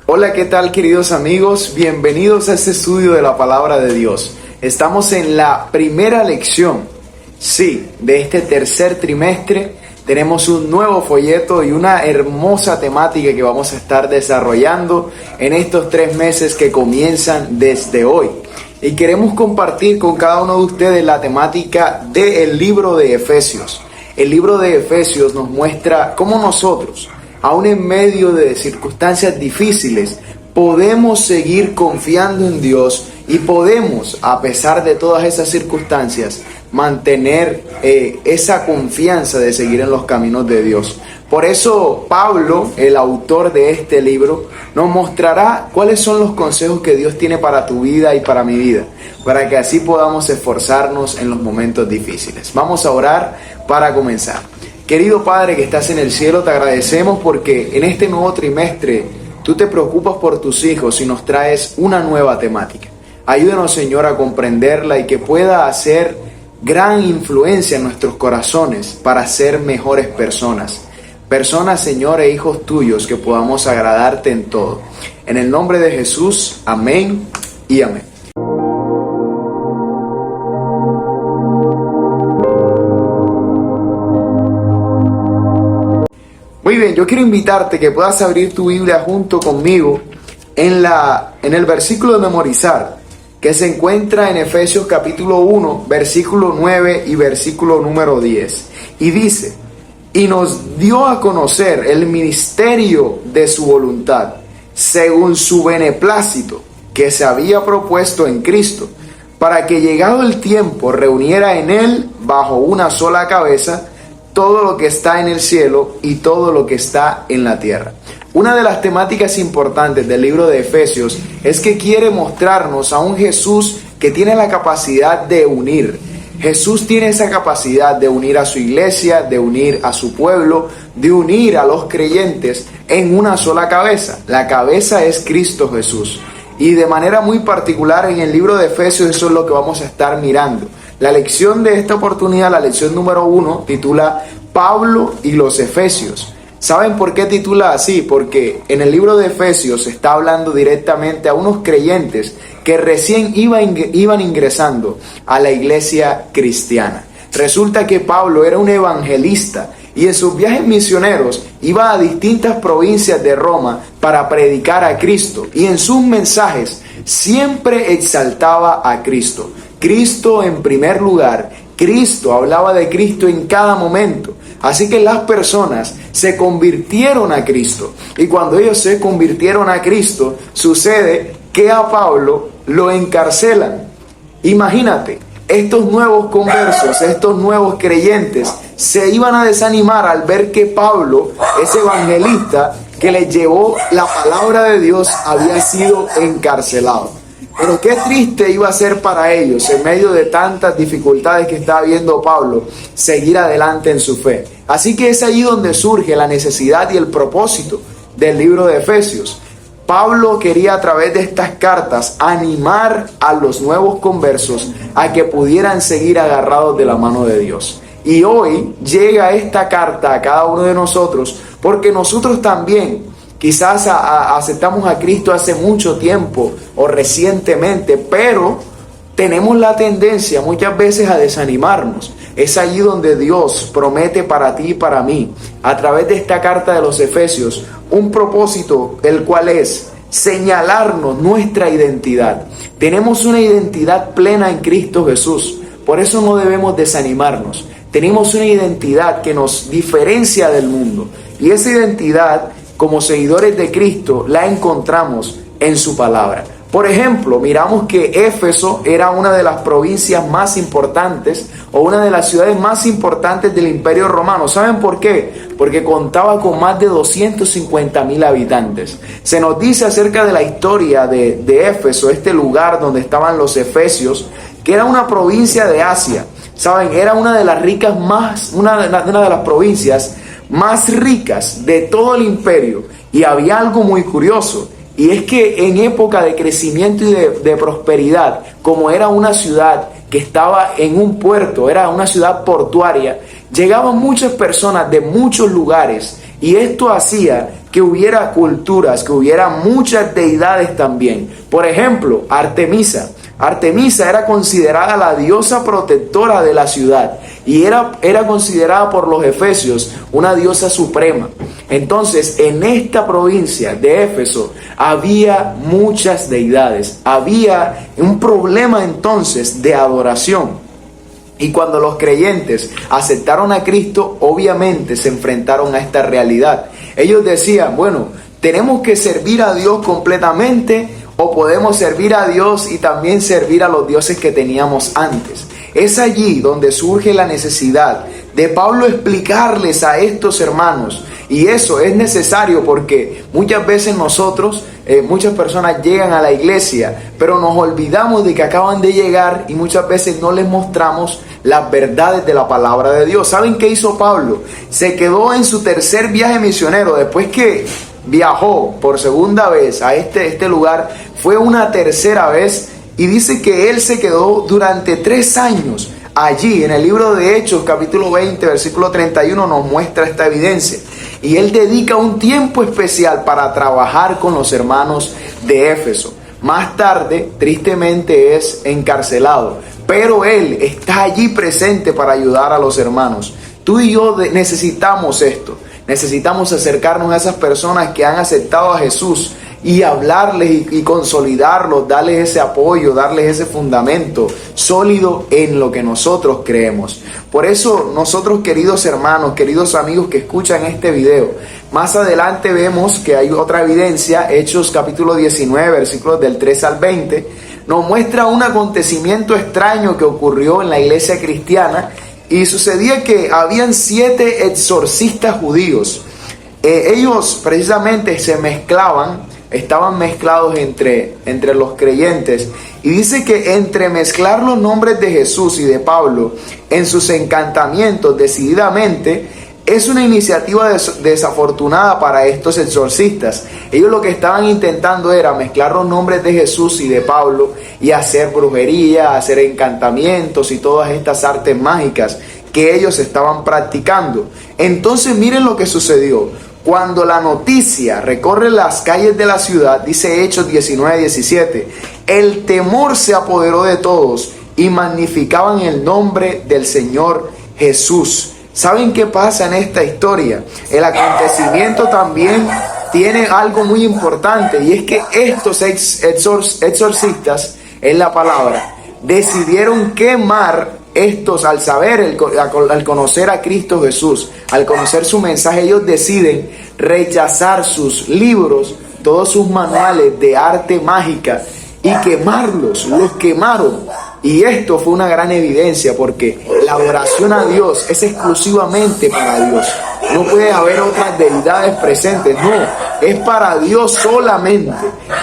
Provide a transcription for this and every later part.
Hola, ¿qué tal, queridos amigos? Bienvenidos a este estudio de la Palabra de Dios. Estamos en la primera lección, de este tercer trimestre. Tenemos un nuevo folleto y una hermosa temática que vamos a estar desarrollando en estos 3 meses que comienzan desde hoy. Y queremos compartir con cada uno de ustedes la temática del libro de Efesios. El libro de Efesios nos muestra cómo nosotros, aún en medio de circunstancias difíciles, podemos seguir confiando en Dios y podemos, a pesar de todas esas circunstancias, mantener esa confianza de seguir en los caminos de Dios. Por eso Pablo, el autor de este libro, nos mostrará cuáles son los consejos que Dios tiene para tu vida y para mi vida, para que así podamos esforzarnos en los momentos difíciles. Vamos a orar para comenzar. Querido Padre que estás en el cielo, te agradecemos porque en este nuevo trimestre tú te preocupas por tus hijos y nos traes una nueva temática. Ayúdanos, Señor, a comprenderla y que pueda hacer gran influencia en nuestros corazones para ser mejores personas. Personas, Señor, e hijos tuyos que podamos agradarte en todo. En el nombre de Jesús, amén y amén. Muy bien, yo quiero invitarte que puedas abrir tu Biblia junto conmigo en el versículo de memorizar, que se encuentra en Efesios capítulo 1, versículo 9 y versículo número 10. Y dice: y nos dio a conocer el misterio de su voluntad, según su beneplácito, que se había propuesto en Cristo, para que llegado el tiempo reuniera en él, bajo una sola cabeza, todo lo que está en el cielo y todo lo que está en la tierra. Una de las temáticas importantes del libro de Efesios es que quiere mostrarnos a un Jesús que tiene la capacidad de unir. Jesús tiene esa capacidad de unir a su iglesia, de unir a su pueblo, de unir a los creyentes en una sola cabeza. La cabeza es Cristo Jesús. Y de manera muy particular en el libro de Efesios eso es lo que vamos a estar mirando. La lección de esta oportunidad, la lección número 1, titula Pablo y los Efesios. ¿Saben por qué titula así? Porque en el libro de Efesios se está hablando directamente a unos creyentes que recién iban ingresando a la iglesia cristiana. Resulta que Pablo era un evangelista y en sus viajes misioneros iba a distintas provincias de Roma para predicar a Cristo. Y en sus mensajes siempre exaltaba a Cristo. Cristo en primer lugar. Cristo, hablaba de Cristo en cada momento. Así que las personas se convirtieron a Cristo. Y cuando ellos se convirtieron a Cristo, sucede que a Pablo lo encarcelan. Imagínate, estos nuevos conversos, estos nuevos creyentes, se iban a desanimar al ver que Pablo, ese evangelista que les llevó la palabra de Dios, había sido encarcelado. Pero qué triste iba a ser para ellos, en medio de tantas dificultades que estaba viendo Pablo, seguir adelante en su fe. Así que es allí donde surge la necesidad y el propósito del libro de Efesios. Pablo quería a través de estas cartas animar a los nuevos conversos a que pudieran seguir agarrados de la mano de Dios. Y hoy llega esta carta a cada uno de nosotros porque nosotros también quizás aceptamos a Cristo hace mucho tiempo o recientemente, pero tenemos la tendencia muchas veces a desanimarnos. Es allí donde Dios promete para ti y para mí, a través de esta carta de los Efesios, un propósito, el cual es señalarnos nuestra identidad. Tenemos una identidad plena en Cristo Jesús, por eso no debemos desanimarnos. Tenemos una identidad que nos diferencia del mundo, y esa identidad, como seguidores de Cristo, la encontramos en su palabra. Por ejemplo, miramos que Éfeso era una de las provincias más importantes o una de las ciudades más importantes del Imperio Romano. ¿Saben por qué? Porque contaba con más de 250,000 habitantes. Se nos dice acerca de la historia de Éfeso, este lugar donde estaban los efesios, que era una provincia de Asia. ¿Saben? Era una de las provincias más ricas de todo el imperio. Y había algo muy curioso. Y es que en época de crecimiento y de prosperidad, como era una ciudad que estaba en un puerto, era una ciudad portuaria, llegaban muchas personas de muchos lugares y esto hacía que hubiera culturas, que hubiera muchas deidades también. Por ejemplo, Artemisa. Artemisa era considerada la diosa protectora de la ciudad y era considerada por los efesios una diosa suprema. Entonces, en esta provincia de Éfeso había muchas deidades, había un problema entonces de adoración. Y cuando los creyentes aceptaron a Cristo, obviamente se enfrentaron a esta realidad. Ellos decían, bueno, tenemos que servir a Dios completamente, o podemos servir a Dios y también servir a los dioses que teníamos antes. Es allí donde surge la necesidad de Pablo explicarles a estos hermanos. Y eso es necesario porque muchas veces nosotros, muchas personas llegan a la iglesia, pero nos olvidamos de que acaban de llegar y muchas veces no les mostramos las verdades de la palabra de Dios. ¿Saben qué hizo Pablo? Se quedó en su tercer viaje misionero después que viajó por segunda vez a este lugar, fue una tercera vez, y dice que él se quedó durante 3 años allí. En el libro de Hechos, capítulo 20, versículo 31, nos muestra esta evidencia. Y él dedica un tiempo especial para trabajar con los hermanos de Éfeso. Más tarde, tristemente, es encarcelado, pero él está allí presente para ayudar a los hermanos. Tú y yo necesitamos esto. Necesitamos acercarnos a esas personas que han aceptado a Jesús y hablarles y consolidarlos, darles ese apoyo, darles ese fundamento sólido en lo que nosotros creemos. Por eso nosotros, queridos hermanos, queridos amigos que escuchan este video, más adelante vemos que hay otra evidencia. Hechos capítulo 19, versículos del 3 al 20, nos muestra un acontecimiento extraño que ocurrió en la iglesia cristiana. Y sucedía que habían 7 exorcistas judíos. Ellos precisamente se mezclaban, estaban mezclados entre los creyentes. Y dice que entre mezclar los nombres de Jesús y de Pablo en sus encantamientos decididamente, es una iniciativa desafortunada para estos exorcistas. Ellos lo que estaban intentando era mezclar los nombres de Jesús y de Pablo y hacer brujería, hacer encantamientos y todas estas artes mágicas que ellos estaban practicando. Entonces miren lo que sucedió. Cuando la noticia recorre las calles de la ciudad, dice Hechos 19:17, el temor se apoderó de todos y magnificaban el nombre del Señor Jesús. ¿Saben qué pasa en esta historia? El acontecimiento también tiene algo muy importante, y es que estos exorcistas, en la palabra, decidieron quemar estos al saber, al conocer a Cristo Jesús, al conocer su mensaje. Ellos deciden rechazar sus libros, todos sus manuales de arte mágica, y quemarlos. Los quemaron. Y esto fue una gran evidencia, porque la adoración a Dios es exclusivamente para Dios. No puede haber otras deidades presentes, no, es para Dios solamente.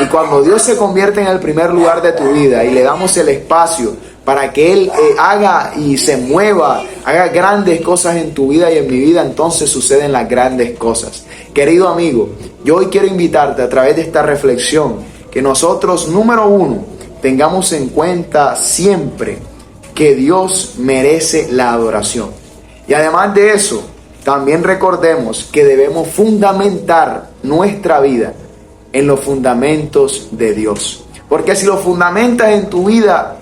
Y cuando Dios se convierte en el primer lugar de tu vida y le damos el espacio para que Él haga y se mueva, haga grandes cosas en tu vida y en mi vida, entonces suceden las grandes cosas. Querido amigo, yo hoy quiero invitarte a través de esta reflexión que nosotros, número 1, tengamos en cuenta siempre que Dios merece la adoración. Y además de eso, también recordemos que debemos fundamentar nuestra vida en los fundamentos de Dios. Porque si lo fundamentas en tu vida,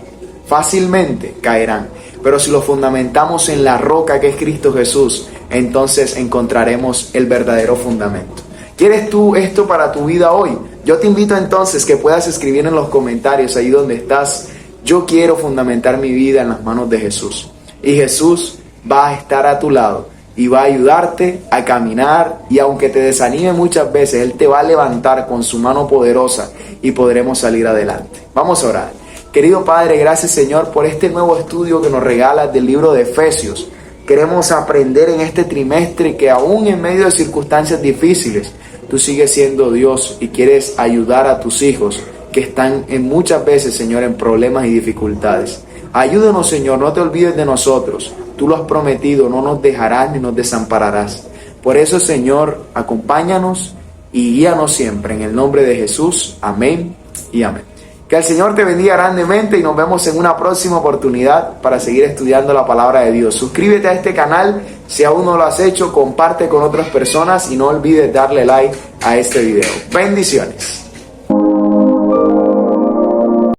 fácilmente caerán. Pero si lo fundamentamos en la roca que es Cristo Jesús, entonces encontraremos el verdadero fundamento. ¿Quieres tú esto para tu vida hoy? Yo te invito entonces que puedas escribir en los comentarios ahí donde estás: yo quiero fundamentar mi vida en las manos de Jesús. Y Jesús va a estar a tu lado y va a ayudarte a caminar, y aunque te desanime muchas veces, Él te va a levantar con su mano poderosa y podremos salir adelante. Vamos a orar. Querido Padre, gracias Señor por este nuevo estudio que nos regalas del libro de Efesios. Queremos aprender en este trimestre que aún en medio de circunstancias difíciles, tú sigues siendo Dios y quieres ayudar a tus hijos que están muchas veces, Señor, en problemas y dificultades. Ayúdanos, Señor, no te olvides de nosotros. Tú lo has prometido, no nos dejarás ni nos desampararás. Por eso, Señor, acompáñanos y guíanos siempre. En el nombre de Jesús, amén y amén. Que el Señor te bendiga grandemente y nos vemos en una próxima oportunidad para seguir estudiando la palabra de Dios. Suscríbete a este canal Si aún no lo has hecho, comparte con otras personas y no olvides darle like a este video. Bendiciones.